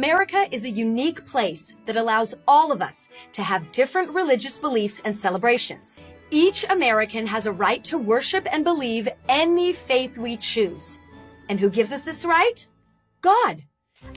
America is a unique place that allows all of us to have different religious beliefs and celebrations. Each American has a right to worship and believe any faith we choose. And who gives us this right? God.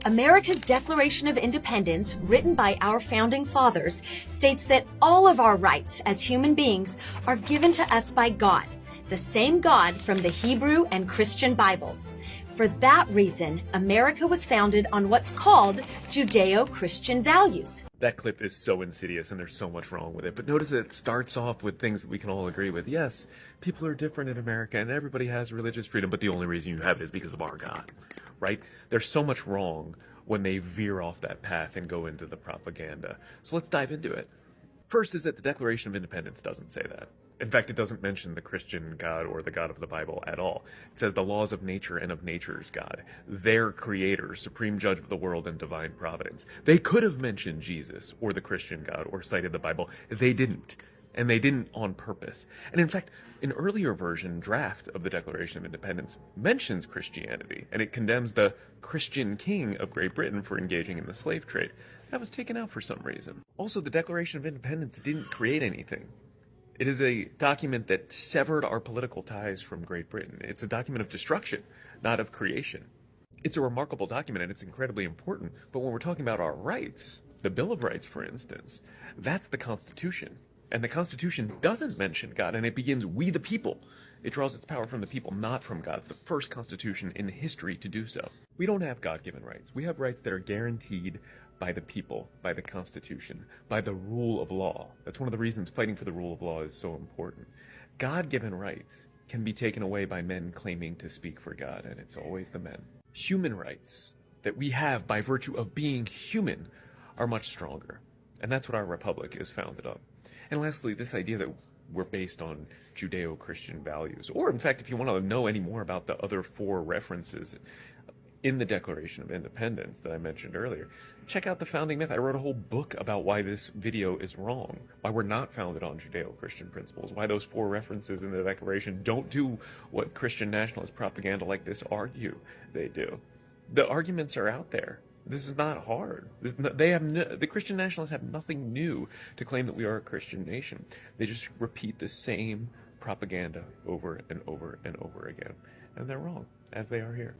America's Declaration of Independence, written by our founding fathers, states that all of our rights as human beings are given to us by God, the same God from the Hebrew and Christian Bibles. For that reason, America was founded on what's called Judeo-Christian values. That clip is so insidious and there's so much wrong with it, but notice that it starts off with things that we can all agree with. Yes, people are different in America and everybody has religious freedom, but the only reason you have it is because of our God, right? There's so much wrong when they veer off that path and go into the propaganda. So let's dive into it. First is that the Declaration of Independence doesn't say that. In fact, it doesn't mention the Christian God or the God of the Bible at all. It says the laws of nature and of nature's God, their creator, supreme judge of the world and divine providence. They could have mentioned Jesus or the Christian God or cited the Bible. They didn't. And they didn't on purpose. And in fact, an earlier version draft of the Declaration of Independence mentions Christianity, and it condemns the Christian king of Great Britain for engaging in the slave trade. That was taken out for some reason. Also, the Declaration of Independence didn't create anything. It is a document that severed our political ties from Great Britain. It's a document of destruction, not of creation. It's a remarkable document and it's incredibly important, but when we're talking about our rights, the Bill of Rights, for instance, that's the Constitution. And the Constitution doesn't mention God, and it begins, we the people. It draws its power from the people, not from God. It's the first Constitution in history to do so. We don't have God-given rights. We have rights that are guaranteed by the people, by the Constitution, by the rule of law. That's one of the reasons fighting for the rule of law is so important. God-given rights can be taken away by men claiming to speak for God, and it's always the men. Human rights that we have by virtue of being human are much stronger, and that's what our republic is founded on. And lastly, this idea that we're based on Judeo-Christian values, or in fact, if you want to know any more about the other 4 references in the Declaration of Independence that I mentioned earlier, check out the founding myth. I wrote a whole book about why this video is wrong, why we're not founded on Judeo-Christian principles, why those 4 references in the Declaration don't do what Christian nationalist propaganda like this argue they do. The arguments are out there. This is not hard. The Christian nationalists have nothing new to claim that we are a Christian nation. They just repeat the same propaganda over and over and over again. And they're wrong, as they are here.